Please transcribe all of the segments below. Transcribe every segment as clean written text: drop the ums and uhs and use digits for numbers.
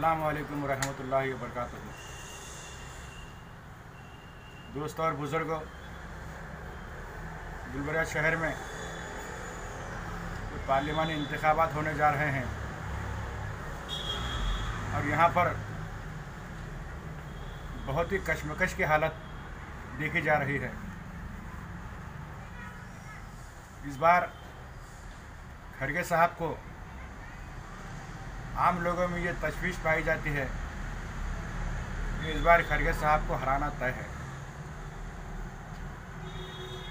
अस्सलामु अलैकुम रहमतुल्लाहि व बरकातुहू। दोस्तों और बुज़ुर्गों, गुलबर्गा शहर में पार्लिमानी इंतखाबात होने जा रहे हैं और यहाँ पर बहुत ही कशमकश की हालत देखी जा रही है। इस बार खरगे साहब को आम लोगों में ये तशवीश पाई जाती है कि इस बार खरगे साहब को हराना तय है।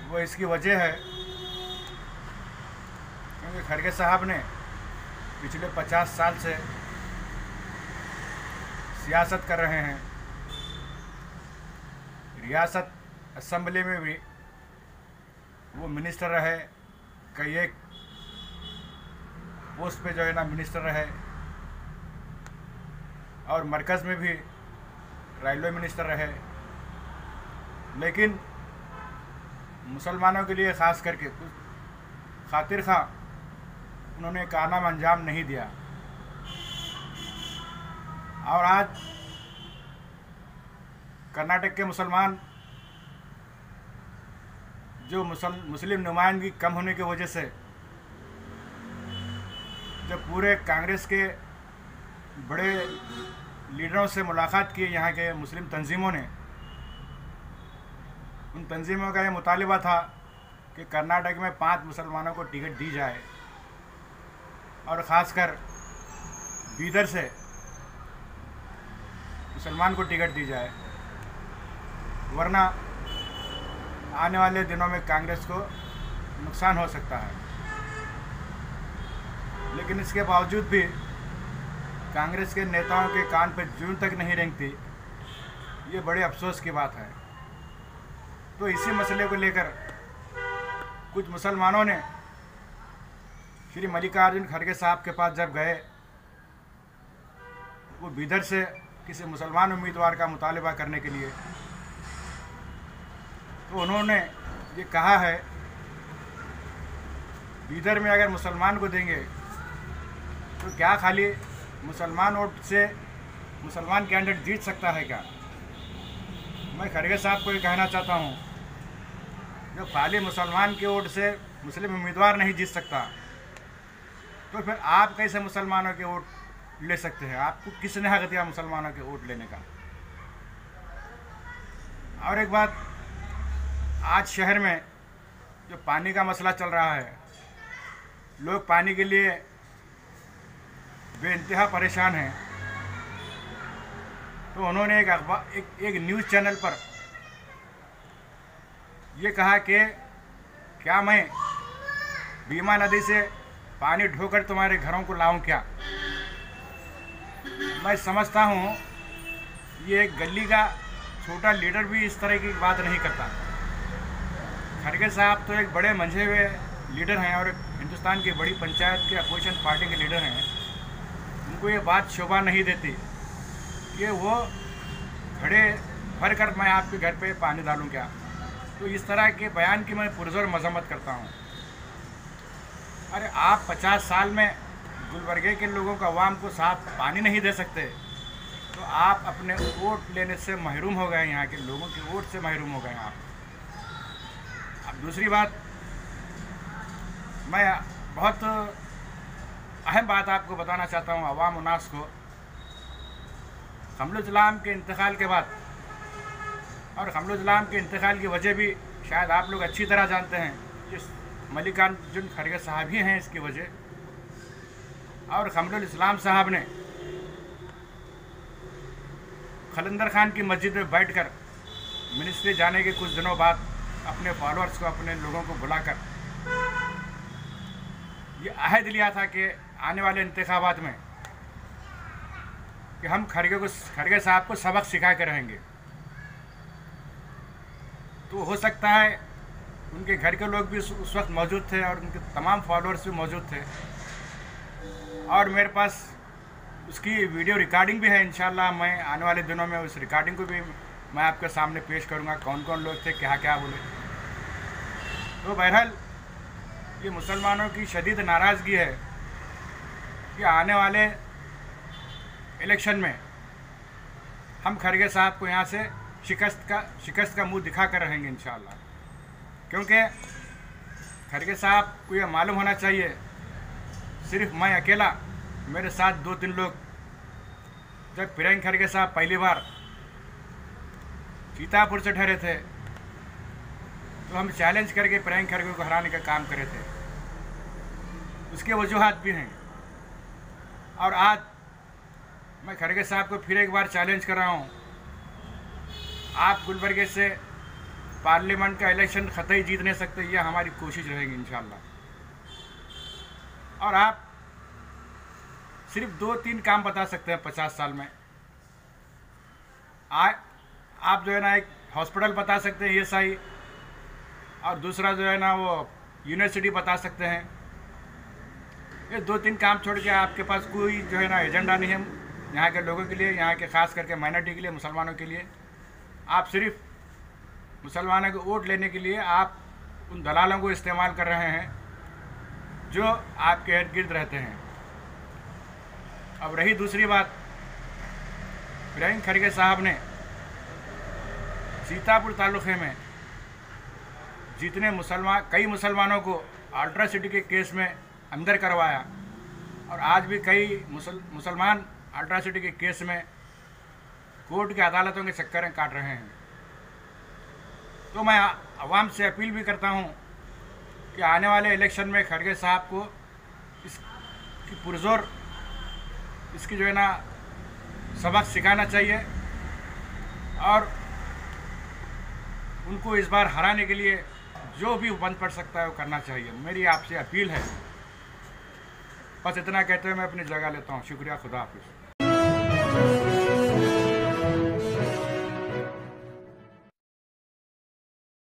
वो इसकी वजह है क्योंकि खरगे साहब ने पिछले 50 साल से सियासत कर रहे हैं। रियासत असम्बली में भी वो मिनिस्टर रहे, कई एक पोस्ट पे जो है ना मिनिस्टर रहे, और मरकज़ में भी रेलवे मिनिस्टर रहे। लेकिन मुसलमानों के लिए ख़ास करके कुछ खातिर खा उन्होंने कारनामा अंजाम नहीं दिया। और आज कर्नाटक के मुसलमान जो मुस्लिम नुमाइंदगी कम होने की वजह से जब पूरे कांग्रेस के बड़े लीडरों से मुलाकात की यहाँ के मुस्लिम तंजीमों ने, उन तंजीमों का ये मुतालिबा था कि कर्नाटक में 5 मुसलमानों को टिकट दी जाए और ख़ासकर बीदर से मुसलमान को टिकट दी जाए, वरना आने वाले दिनों में कांग्रेस को नुकसान हो सकता है। लेकिन इसके बावजूद भी कांग्रेस के नेताओं के कान पर जूं तक नहीं रेंगती, ये बड़े अफसोस की बात है। तो इसी मसले को लेकर कुछ मुसलमानों ने श्री मल्लिकार्जुन खड़गे साहब के पास जब गए, वो बीदर से किसी मुसलमान उम्मीदवार का मुतालिबा करने के लिए, तो उन्होंने ये कहा है बीदर में अगर मुसलमान को देंगे तो क्या खाली मुसलमान वोट से मुसलमान कैंडिडेट जीत सकता है क्या? मैं खड़गे साहब को ये कहना चाहता हूँ, जब खाली मुसलमान के वोट से मुस्लिम उम्मीदवार नहीं जीत सकता तो फिर आप कैसे मुसलमानों के वोट ले सकते हैं? आपको किसने हक दिया मुसलमानों के वोट लेने का? और एक बात, आज शहर में जो पानी का मसला चल रहा है, लोग पानी के लिए बेइंतहा परेशान हैं। तो उन्होंने एक न्यूज़ चैनल पर ये कहा कि क्या मैं भीमा नदी से पानी ढोकर तुम्हारे घरों को लाऊं क्या? मैं समझता हूँ ये एक गली का छोटा लीडर भी इस तरह की बात नहीं करता। खड़गे साहब तो एक बड़े मंझे हुए लीडर हैं और हिंदुस्तान की बड़ी पंचायत के अपोजिशन पार्टी के लीडर हैं। उनको ये बात शोभा नहीं देती कि वो खड़े भर कर मैं आपके घर पे पानी डालूं क्या? तो इस तरह के बयान की मैं पुरज़ोर मजम्मत करता हूँ। अरे आप 50 साल में गुलबर्गे के लोगों को, अवाम को साफ पानी नहीं दे सकते, तो आप अपने वोट लेने से महरूम हो गए, यहाँ के लोगों के वोट से महरूम हो गए आप। अब दूसरी बात, मैं बहुत अहम बात आपको बताना चाहता हूँ अवाम उन्नास को। खमरुल-इस्लाम के इंतकाल के बाद, और खमरुल-इस्लाम के इंतकाल की वजह भी शायद आप लोग अच्छी तरह जानते हैं, जिस मल्लिकार्जुन खड़गे साहब ही हैं इसकी वजह। और खमरुल-इस्लाम साहब ने खलंदर खान की मस्जिद में बैठकर मिनिस्ट्री जाने के कुछ दिनों बाद अपने फॉलोअर्स को, अपने लोगों को बुलाकर ये अहद लिया था कि आने वाले इंतखाबात में कि हम खड़गे साहब को सबक सिखा कर रहेंगे। तो हो सकता है उनके घर के लोग भी उस वक्त मौजूद थे और उनके तमाम फॉलोअर्स भी मौजूद थे, और मेरे पास उसकी वीडियो रिकॉर्डिंग भी है। इंशाल्लाह मैं आने वाले दिनों में उस रिकॉर्डिंग को भी मैं आपके सामने पेश करूंगा, कौन कौन लोग थे, क्या क्या बोले। तो बहरहाल ये मुसलमानों की शदीद नाराज़गी है कि आने वाले इलेक्शन में हम खरगे साहब को यहाँ से शिकस्त का मुंह दिखा कर रहेंगे इंशाअल्लाह। क्योंकि खरगे साहब को यह मालूम होना चाहिए, सिर्फ मैं अकेला, मेरे साथ 2-3 लोग, जब प्रियंक खरगे साहब पहली बार सीतापुर से ठहरे थे तो हम चैलेंज करके प्रियंक खरगे को हराने का काम करे थे। उसके वजूहात भी हैं। और आज मैं खरगे साहब को फिर एक बार चैलेंज कर रहा हूँ, आप गुलबर्गे से पार्लियामेंट का इलेक्शन कतई जीत नहीं सकते, यह हमारी कोशिश रहेगी इंशाअल्लाह। और आप सिर्फ 2-3 काम बता सकते हैं 50 साल में। आप जो है ना एक हॉस्पिटल बता सकते हैं ESI, और दूसरा जो है ना वो यूनिवर्सिटी बता सकते हैं। ये 2-3 काम छोड़ के आपके पास कोई जो है ना एजेंडा नहीं है यहाँ के लोगों के लिए, यहाँ के ख़ास करके माइनॉरिटी के लिए, मुसलमानों के लिए। आप सिर्फ मुसलमानों को वोट लेने के लिए आप उन दलालों को इस्तेमाल कर रहे हैं जो आपके इर्द गिर्द रहते हैं। अब रही दूसरी बात, प्रियंक खरगे साहब ने सीतापुर तालुके में जितने कई मुसलमानों को अल्ट्रासिटी के केस में अंदर करवाया, और आज भी कई मुसलमान अल्ट्रासिटी के केस में कोर्ट की अदालतों के चक्कर में काट रहे हैं। तो मैं आवाम से अपील भी करता हूं कि आने वाले इलेक्शन में खरगे साहब को इसकी पुरजोर इसकी जो है ना सबक सिखाना चाहिए, और उनको इस बार हराने के लिए जो भी बंद पड़ सकता है वो करना चाहिए। मेरी आपसे अपील है। बस इतना कहते हुए मैं अपनी जगह लेता हूँ। शुक्रिया, खुदा हाफिज़।